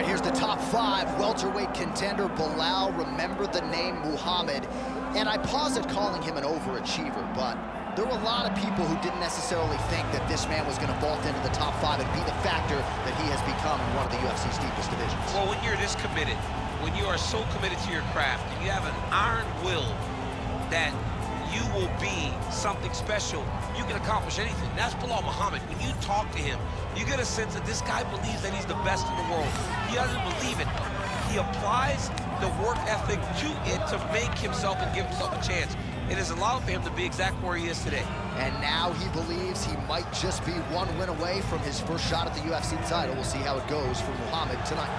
right, here's the top 5 welterweight contender, Belal. Remember the name Muhammad. And I pause at calling him an overachiever, but there were a lot of people who didn't necessarily think that this man was going to vault into the top 5 and be the factor that he has become in one of the UFC's deepest divisions. Well, when you're this committed, when you are so committed to your craft, and you have an iron will that you will be something special, you can accomplish anything. That's Belal Muhammad. When you talk to him, you get a sense that this guy believes that he's the best in the world. He doesn't believe it. He applies the work ethic to it to make himself and give himself a chance. It has allowed for him to be exactly where he is today. And now he believes he might just be one win away from his first shot at the UFC title. We'll see how it goes for Muhammad tonight.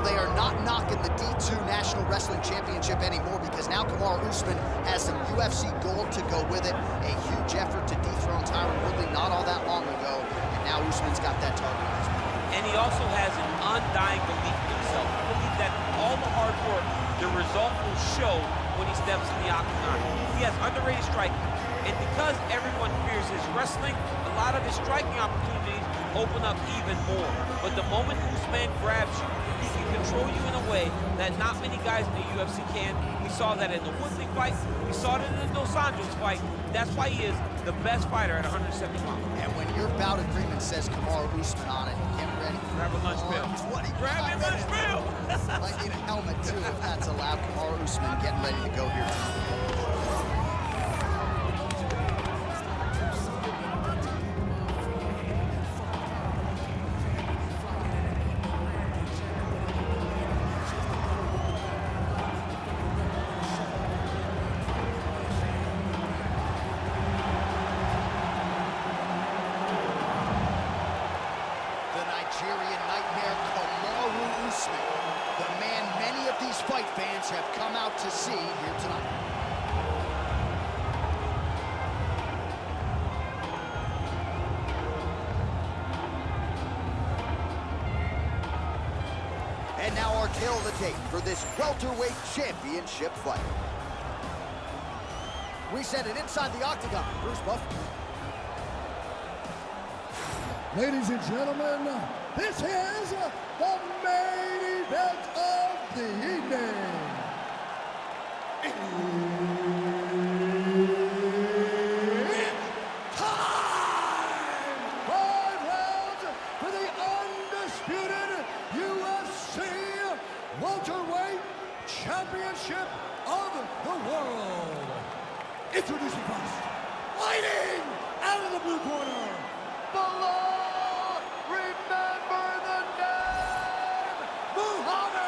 They are not knocking the D2 National Wrestling Championship anymore because now Kamaru Usman has some UFC gold to go with it. A huge effort to dethrone Tyron Woodley not all that long ago, and now Usman's got that target on his back. And he also has an undying belief in himself. He believes that all the hard work, the result will show when he steps in the octagon. He has underrated striking, and because everyone fears his wrestling, a lot of his striking opportunities open up even more. But the moment Usman grabs you, he can control you in a way that not many guys in the UFC can. We saw that in the Woodley fight. We saw it in the Dos Anjos fight. That's why he is the best fighter at 170 pounds. And when your bout agreement says Kamaru Usman on it, get ready. Grab a lunch bill. Grab your lunch bill. Might need a helmet, too, if that's allowed. Kamaru Usman getting ready to go here tonight. Nigerian nightmare, Kamaru Usman, the man many of these fight fans have come out to see here tonight. And now our tale of the tape for this welterweight championship fight. We send it inside the octagon. Bruce Buff. Ladies and gentlemen, this is the main event of the evening. It's time! 5 rounds for the undisputed UFC welterweight championship of the world. Introducing first, fighting out of the blue corner, Belal. Remember the name, Muhammad!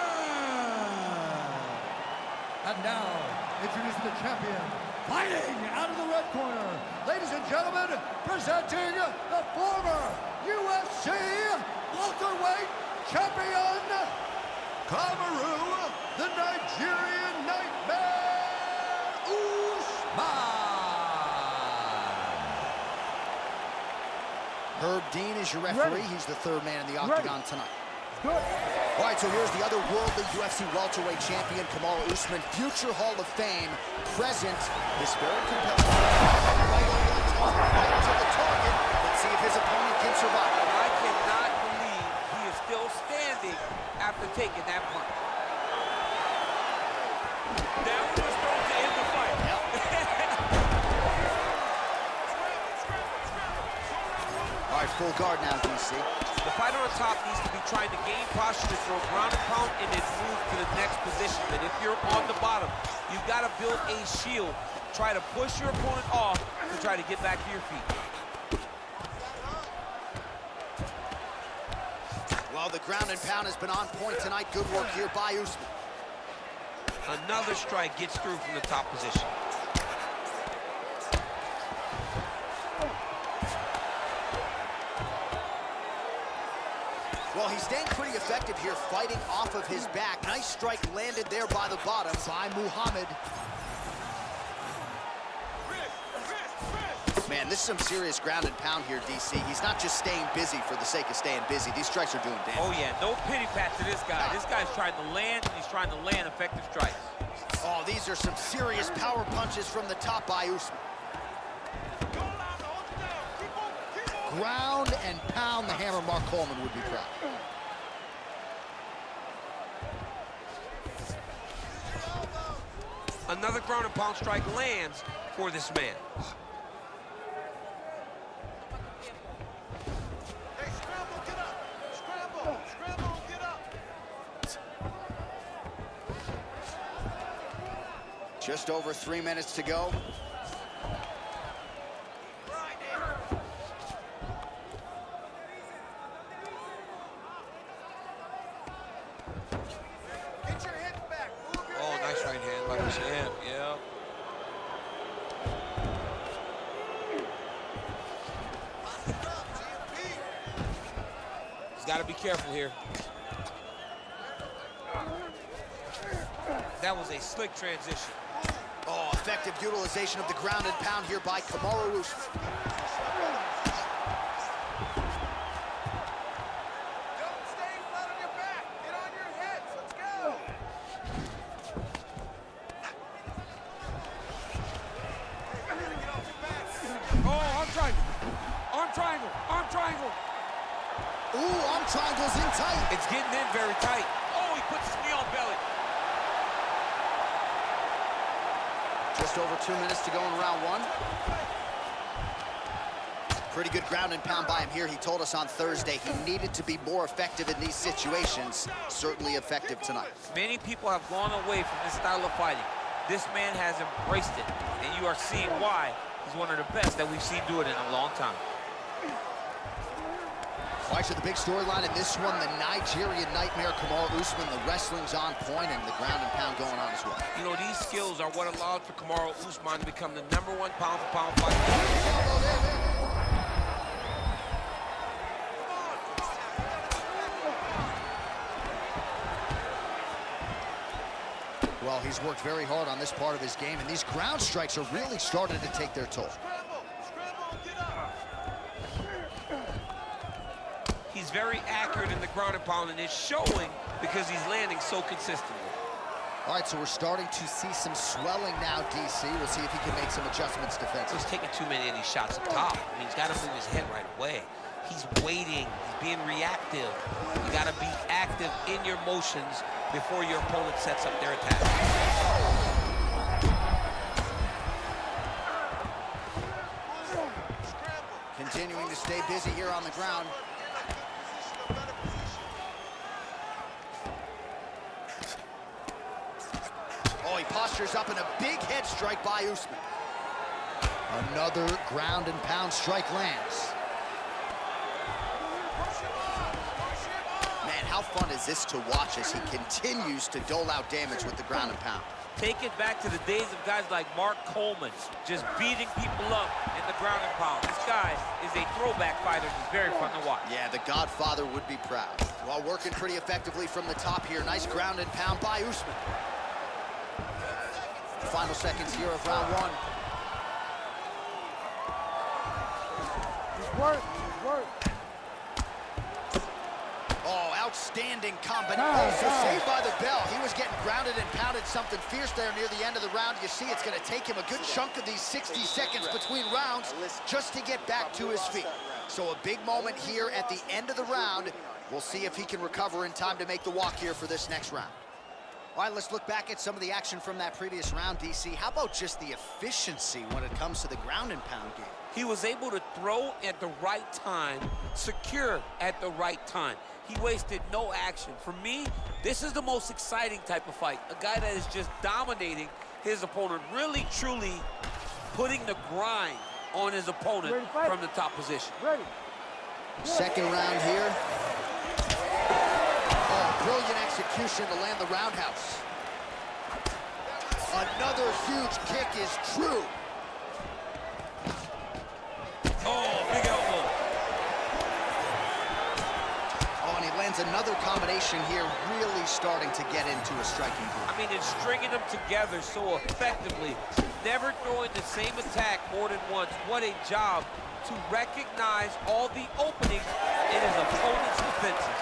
And now, introducing the champion, fighting out of the red corner. Ladies and gentlemen, presenting the former UFC welterweight champion, Kamaru, the Nigerian Nightmare, Usman. Herb Dean is your referee. He's the third man in the octagon tonight. Good. All right, so here's the other worldly UFC welterweight champion, Kamaru Usman, future Hall of Fame, present. This very compelling right to the target. Let's see if his opponent can survive. I cannot believe he is still standing after taking that punch. That was going to end the fight. All right, full guard now, DC. The fighter on top needs to be trying to gain posture to throw ground and pound and then move to the next position. But if you're on the bottom, you've got to build a shield. Try to push your opponent off to try to get back to your feet. Well, the ground and pound has been on point tonight. Good work here by Usman. Another strike gets through from the top position. Well, he's staying pretty effective here, fighting off of his back. Nice strike landed there by the bottom by Muhammad. Man, this is some serious ground and pound here, DC. He's not just staying busy for the sake of staying busy. These strikes are doing damage. Oh, yeah, no pity pat to this guy. This guy's trying to land, and he's trying to land effective strikes. Oh, these are some serious power punches from the top by Usman. Ground and pound, the hammer. Mark Coleman would be proud. Another ground and pound strike lands for this man. Hey, scramble, get up. Scramble, scramble, get up. Just over 3 minutes to go. Get your hips back. Move your Oh, hips. nice right hand by the champ, yeah. He's got to be careful here. That was a slick transition. Oh, effective utilization of the ground and pound here by Kamaru Usman. Don't stay flat on your back. Get on your heads. Let's go. Oh, arm triangle. Arm triangle. Arm triangle. Ooh, arm triangle's in tight. It's getting in very tight. Oh, he puts his knee on belly. Just over 2 minutes to go in round one. Pretty good ground and pound by him here. He told us on Thursday he needed to be more effective in these situations. Certainly effective tonight. Many people have gone away from this style of fighting. This man has embraced it, and you are seeing why he's one of the best that we've seen do it in a long time. All right, so the big storyline in this one, the Nigerian Nightmare, Kamaru Usman. The wrestling's on point and the ground and pound going on as well. You know, these skills are what allowed for Kamaru Usman to become the #1 pound-for-pound fighter. Well, he's worked very hard on this part of his game, and these ground strikes are really starting to take their toll. Scramble, scramble, get up. He's very accurate in the ground and pound, and it's showing because he's landing so consistently. All right, so we're starting to see some swelling now, DC. We'll see if he can make some adjustments defensively. He's taking too many of these shots up top. I mean, he's got to move his head right away. He's waiting. He's being reactive. You got to be active in your motions before your opponent sets up their attack. Continuing to stay busy here on the ground. Oh, he postures up in a big head strike by Usman. Another ground and pound strike lands. Man, how fun is this to watch as he continues to dole out damage with the ground and pound? Take it back to the days of guys like Mark Coleman, just beating people up in the ground and pound. This guy is a throwback fighter. He's very fun to watch. Yeah, the Godfather would be proud. While working pretty effectively from the top here. Nice ground and pound by Usman. Final seconds here of round one. He's work, he's work. Oh, outstanding combination. Also saved by the bell. He was getting grounded and pounded something fierce there near the end of the round. You see, it's going to take him a good chunk of these 60 seconds between rounds just to get back to his feet. So a big moment here at the end of the round. We'll see if he can recover in time to make the walk here for this next round. All right, let's look back at some of the action from that previous round, DC. How about just the efficiency when it comes to the ground and pound game? He was able to throw at the right time, secure at the right time. He wasted no action. For me, this is the most exciting type of fight. A guy that is just dominating his opponent, really, truly putting the grind on his opponent from the top position. Ready. Second round here. Oh, brilliant execution to land the roundhouse. Another huge kick is true. Oh, big elbow. Oh, and he lands another combination here, really starting to get into a striking groove. I mean, it's stringing them together so effectively. never throwing the same attack more than once. What a job to recognize all the openings in his opponent's defenses.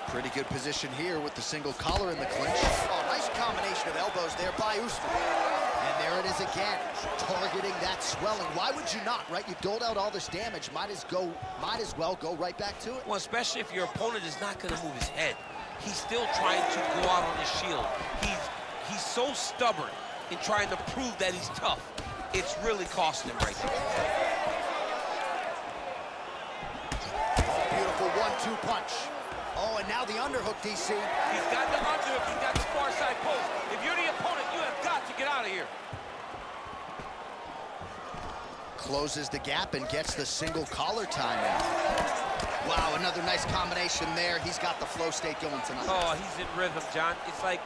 Pretty good position here with the single collar in the clinch. Oh, nice combination of elbows there by Usman. And there it is again, targeting that swelling. Why would you not, right? You doled out all this damage, might as well go right back to it. Well, especially if your opponent is not going to move his head. He's still trying to go out on his shield. He's so stubborn in trying to prove that he's tough. It's really costing him right there. Oh, beautiful 1-2 punch. Oh, and now the underhook, DC. He's got the underhook, he's got the far side post. If you're the opponent, you have got to get out of here. Closes the gap and gets the single collar time out. Wow, another nice combination there. He's got the flow state going tonight. Oh, he's in rhythm, John. It's like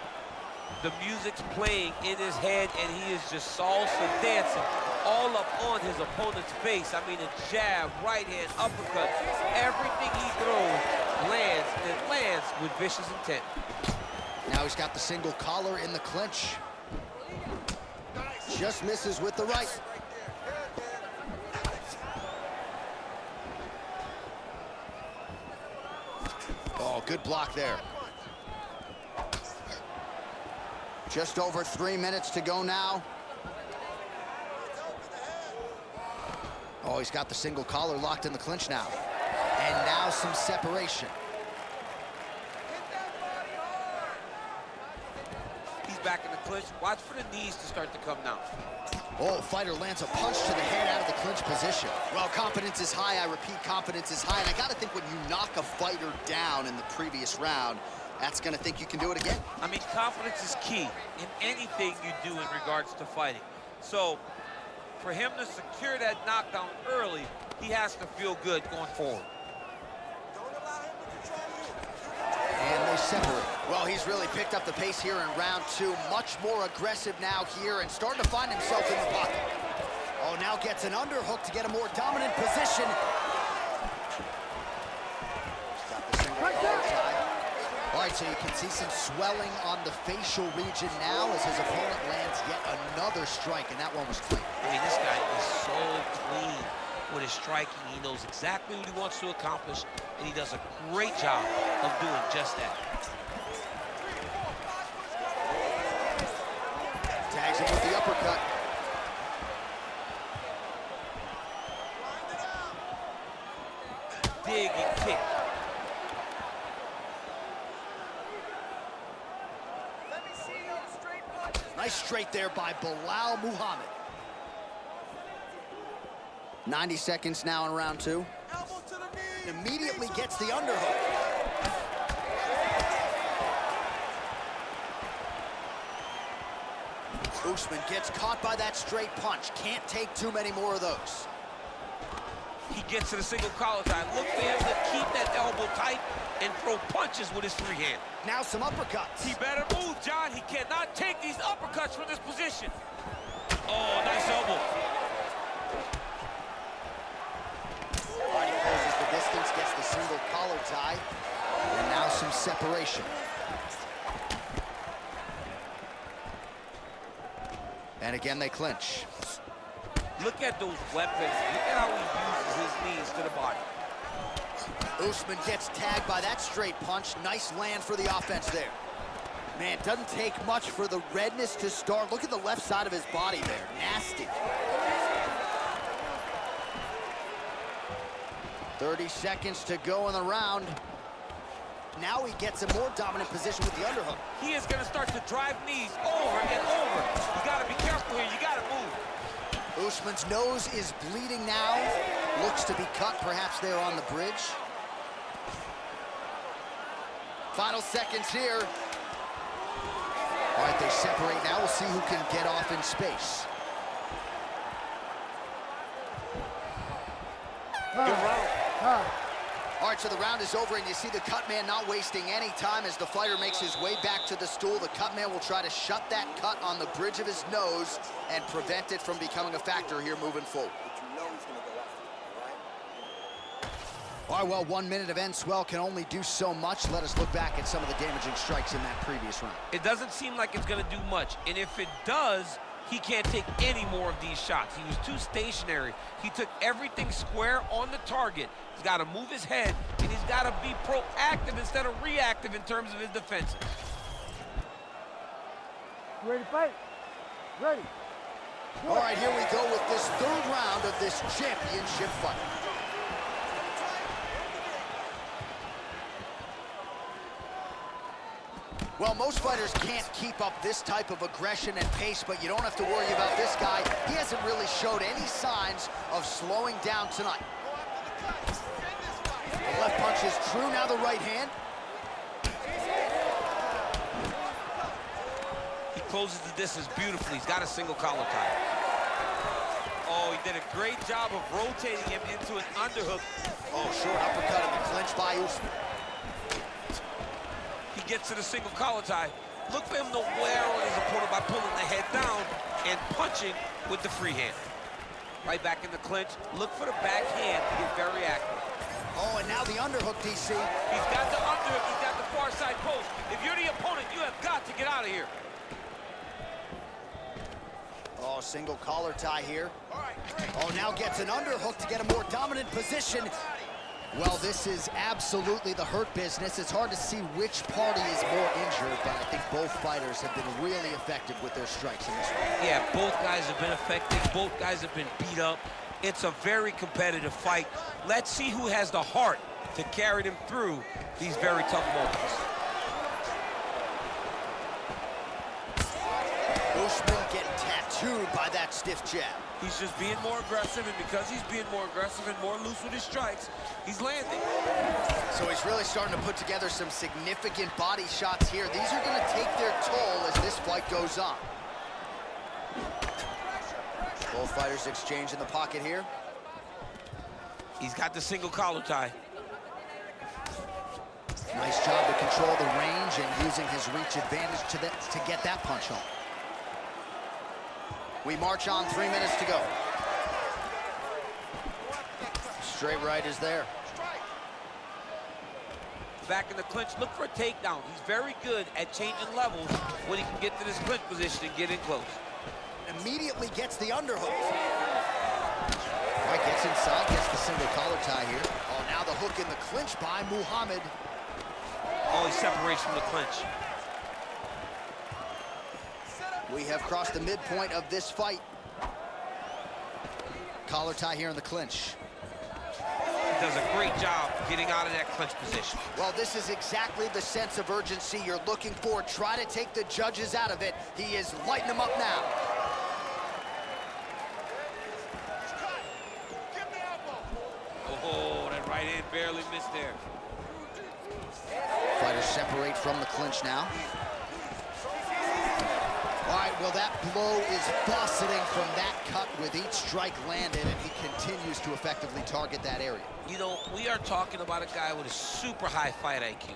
the music's playing in his head, and he is just salsa dancing all up on his opponent's face. I mean, a jab, right hand, uppercut. Everything he throws lands, and it lands with vicious intent. Now he's got the single collar in the clinch. Just misses with the right. Oh, good block there. Just over 3 minutes to go now. Oh, he's got the single collar locked in the clinch now. And now some separation. He's back in the clinch. Watch for the knees to start to come now. Oh, fighter lands a punch to the head out of the clinch position. Well, confidence is high. I repeat, confidence is high. And I got to think when you knock a fighter down in the previous round, that's going to think you can do it again. I mean, confidence is key in anything you do in regards to fighting. So, for him to secure that knockdown early, he has to feel good going forward. And they separate. Well, he's really picked up the pace here in round 2. Much more aggressive now here and starting to find himself in the pocket. Oh, now gets an underhook to get a more dominant position. He's got the single collar tie. All right, so you can see some swelling on the facial region now as his opponent lands yet another strike, and that one was clean. I mean, this guy is so clean with his striking. He knows exactly what he wants to accomplish, and he does a great job of doing just that. Tags him with the uppercut. Dig and kick. Let me see those straight punches. Nice straight there by Belal Muhammad. 90 seconds now in round 2. Elbow to the knee. Immediately gets the underhook. Usman gets caught by that straight punch. Can't take too many more of those. He gets to the single collar tie. Look for him to keep that elbow tight and throw punches with his free hand. Now some uppercuts. He better move, John. He cannot take these uppercuts from this position. Oh, nice elbow. Already closes the distance, gets the single collar tie. And now some separation. And again, they clinch. Look at those weapons. Look at how he uses his knees to the body. Usman gets tagged by that straight punch. Nice land for the offense there. Man, doesn't take much for the redness to start. Look at the left side of his body there. Nasty. 30 seconds to go in the round. Now he gets a more dominant position with the underhook. He is going to start to drive knees over and over. You got to be careful here. You got to move. Usman's nose is bleeding now. Looks to be cut, perhaps there on the bridge. Final seconds here. All right, they separate now. We'll see who can get off in space. Good round. All right, so the round is over, and you see the cut man not wasting any time as the fighter makes his way back to the stool. The cut man will try to shut that cut on the bridge of his nose and prevent it from becoming a factor here moving forward. All right, well, 1 minute of end swell can only do so much. Let us look back at some of the damaging strikes in that previous round. It doesn't seem like it's going to do much. And if it does, he can't take any more of these shots. He was too stationary. He took everything square on the target. He's got to move his head, and he's got to be proactive instead of reactive in terms of his defense. Ready to fight? Ready. All right, here we go with this third round of this championship fight. Well, most fighters can't keep up this type of aggression and pace, but you don't have to worry about this guy. He hasn't really showed any signs of slowing down tonight. The left punch is true, now the right hand. He closes the distance beautifully. He's got a single collar tie. Oh, he did a great job of rotating him into an underhook. Oh, short uppercut in the clinch by Usman. He gets to the single collar tie. Look for him to wear on his opponent by pulling the head down and punching with the free hand. Right back in the clinch. Look for the back hand to get very active. Oh, and now the underhook, DC. He's got the underhook. He's got the far side post. If you're the opponent, you have got to get out of here. Oh, single collar tie here. Oh, now gets an underhook to get a more dominant position. Well, this is absolutely the hurt business. It's hard to see which party is more injured, but I think both fighters have been really effective with their strikes in this one. Yeah, both guys have been effective. Both guys have been beat up. It's a very competitive fight. Let's see who has the heart to carry them through these very tough moments. Usman getting tattooed by that stiff jab. He's just being more aggressive, and because he's being more aggressive and more loose with his strikes, he's landing. So he's really starting to put together some significant body shots here. These are going to take their toll as this fight goes on. Both fighters exchange in the pocket here. He's got the single collar tie. Nice job to control the range and using his reach advantage to get that punch home. We march on, 3 minutes to go. Straight right is there. Back in the clinch, look for a takedown. He's very good at changing levels when he can get to this clinch position and get in close. Immediately gets the underhook. Right, gets inside, gets the single collar tie here. Oh, now the hook in the clinch by Muhammad. Oh, he separates from the clinch. We have crossed the midpoint of this fight. Collar tie here in the clinch. He does a great job getting out of that clinch position. Well, this is exactly the sense of urgency you're looking for. Try to take the judges out of it. He is lighting them up now. Oh, that right hand barely missed there. Fighters separate from the clinch now. All right, well, that blow is buffeting from that cut with each strike landed, and he continues to effectively target that area. You know, we are talking about a guy with a super high fight IQ.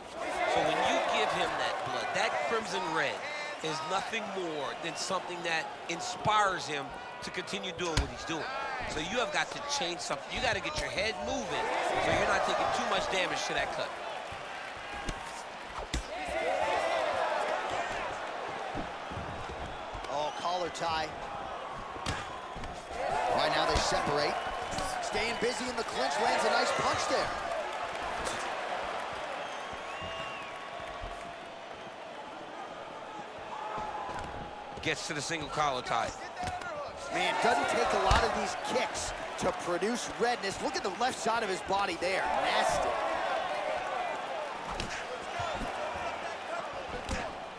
So when you give him that blood, that crimson red is nothing more than something that inspires him to continue doing what he's doing. So you have got to change something. You got to get your head moving so you're not taking too much damage to that cut. Collar tie. Right now they separate. Staying busy in the clinch, lands a nice punch there. Gets to the single collar tie. Man, doesn't take a lot of these kicks to produce redness. Look at the left side of his body there. Nasty.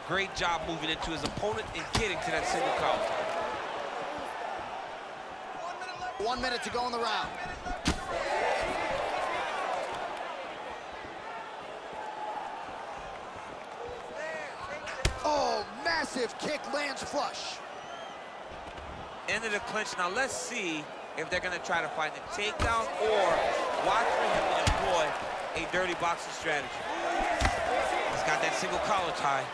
Great job moving into his opponent and getting to that single collar. 1 minute to go in the round. Oh, massive kick lands flush. Into the clinch. Now let's see if they're gonna try to find a takedown or watch for him to employ a dirty boxing strategy. He's got that single collar tie.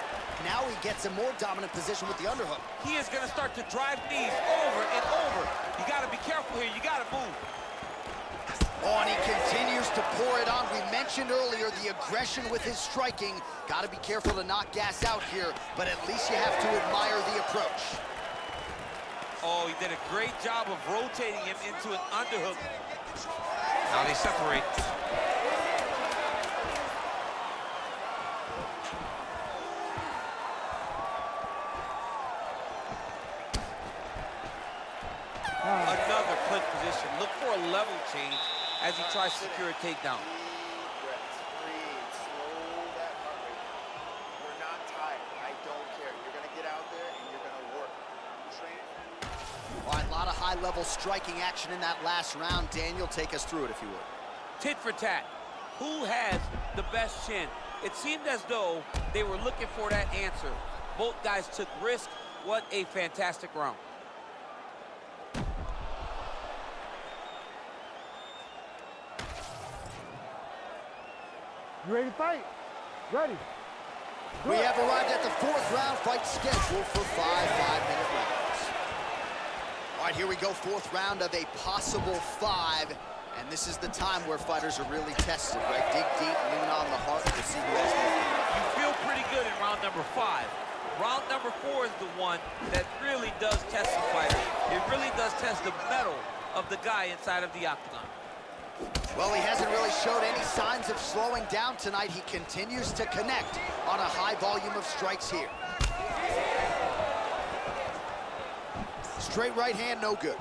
Now he gets a more dominant position with the underhook. He is gonna start to drive knees over and over. You gotta be careful here, you gotta move. Oh, and he continues to pour it on. We mentioned earlier the aggression with his striking. Got to be careful to not gas out here, but at least you have to admire the approach. Oh, he did a great job of rotating him into an underhook. Now they separate. Another clinch position. Look for a level change as he tries to secure a takedown. Breathe. Slow that heart rate. You're not tired. I don't care. You're going to get out there and you're going to work. Train. All right, a lot of high-level striking action in that last round. Daniel, take us through it, if you would. Tit for tat. Who has the best chin? It seemed as though they were looking for that answer. Both guys took risk. What a fantastic round. You ready to fight? Ready. We have arrived at the fourth round, fight scheduled for 5 5-minute rounds. All right, here we go, fourth round of a possible 5. And this is the time where fighters are really tested, right? Dig deep, lean on the heart to see who has more. You feel pretty good in round number 5. Round number 4 is the one that really does test the fighter. It really does test the mettle of the guy inside of the octagon. Well, he hasn't really showed any signs of slowing down tonight. He continues to connect on a high volume of strikes here. Straight right hand, no good.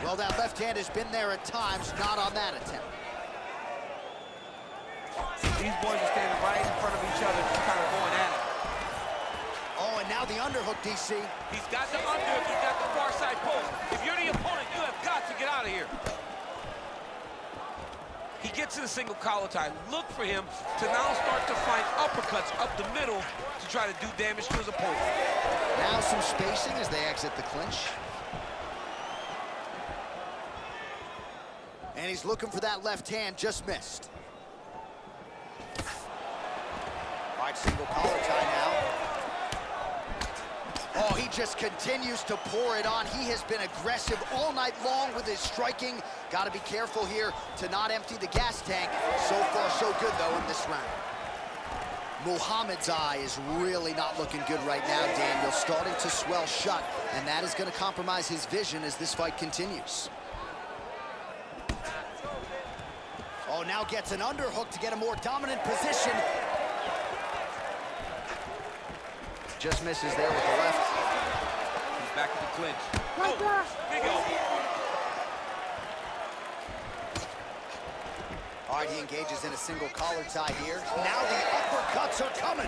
Well, that left hand has been there at times, not on that attempt. These boys are standing right in front of each other, just kind of going at it. Oh, and now the underhook, DC. He's got the underhook, he's got the far side post. If you're the opponent, you have got to get out of here. He gets in a single collar tie. Look for him to now start to find uppercuts up the middle to try to do damage to his opponent. Now some spacing as they exit the clinch. And he's looking for that left hand, just missed. All right, single collar tie now. Oh, he just continues to pour it on. He has been aggressive all night long with his striking. Got to be careful here to not empty the gas tank. So far, so good, though, in this round. Muhammad's eye is really not looking good right now, Daniel. Starting to swell shut, and that is going to compromise his vision as this fight continues. Oh, now gets an underhook to get a more dominant position. Just misses there with the left. He's back in the clinch. Right there. Big elbow. All right, he engages in a single collar tie here. Now the uppercuts are coming.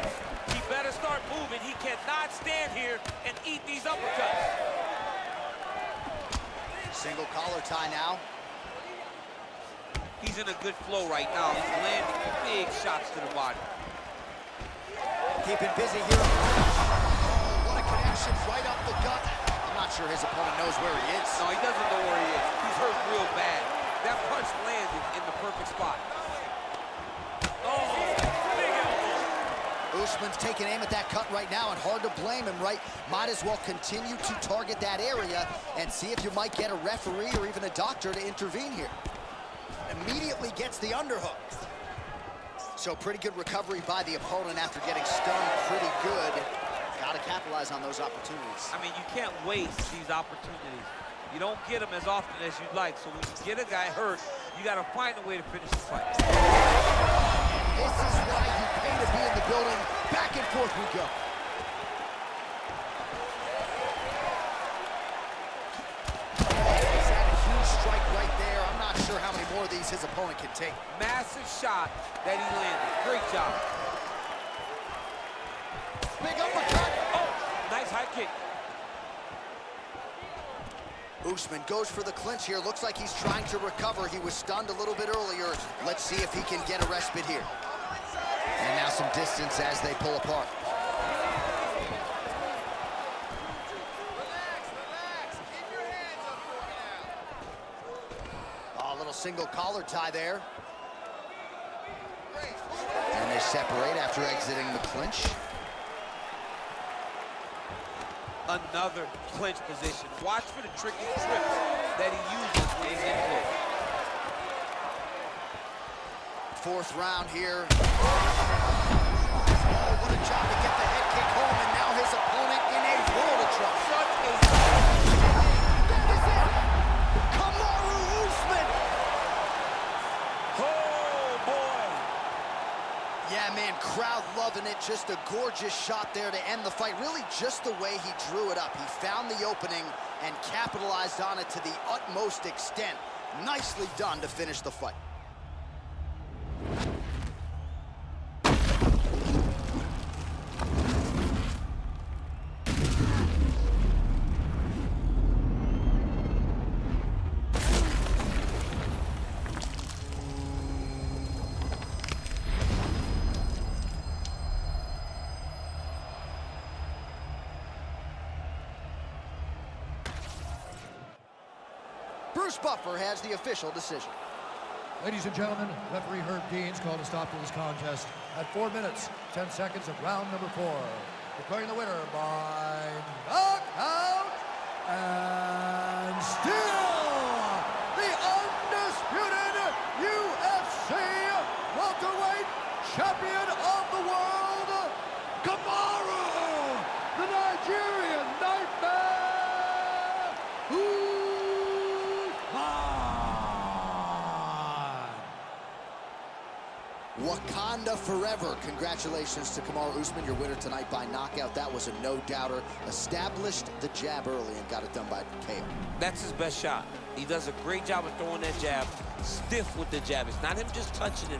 He better start moving. He cannot stand here and eat these uppercuts. Single collar tie now. He's in a good flow right now. He's landing big shots to the body. Keeping busy here. Oh, what a connection right up the gut. I'm not sure his opponent knows where he is. No, he doesn't know where he is. He's hurt real bad. That punch landed in the perfect spot. Oh, big elbow. Usman's taking aim at that cut right now, and hard to blame him, right? Might as well continue to target that area and see if you might get a referee or even a doctor to intervene here. Immediately gets the underhook. So pretty good recovery by the opponent after getting stunned pretty good. Got to capitalize on those opportunities. I mean, you can't waste these opportunities. You don't get them as often as you'd like. So when you get a guy hurt, you got to find a way to finish the fight. This is why you pay to be in the building. Back and forth we go. He's had a huge strike right there. I'm not sure how many more of these his opponent can take. Massive shot that he landed. Great job. Big uppercut. Oh, nice high kick. Usman goes for the clinch here. Looks like he's trying to recover. He was stunned a little bit earlier. Let's see if he can get a respite here. And now some distance as they pull apart. Relax. Keep your hands up for me now. Oh, a little single collar tie there. Great. And they separate after exiting the clinch. another clinch position. Watch for the tricky trips that he uses when he's in clinch. Fourth round here. Oh, what a job to get the head kick home, and now his opponent in a world of trouble. Such a... That is it! Kamaru Usman! Oh, boy! Yeah, man, crowd loving it. Just a gorgeous shot there to end the fight. Really just the way he drew it up. He found the opening and capitalized on it to the utmost extent. Nicely done to finish the fight. Bruce Buffer has the official decision. Ladies and gentlemen, referee Herb Deans called a stop to this contest at 4 minutes, 10 seconds of round number 4. Declaring the winner by knockout and still the undisputed UFC welterweight champion of the world, Kamaru, the Nigerian Nightmare, Wakanda forever. Congratulations to Kamaru Usman, your winner tonight by knockout. That was a no-doubter. Established the jab early and got it done by KO. That's his best shot. He does a great job of throwing that jab, stiff with the jab. It's not him just touching it.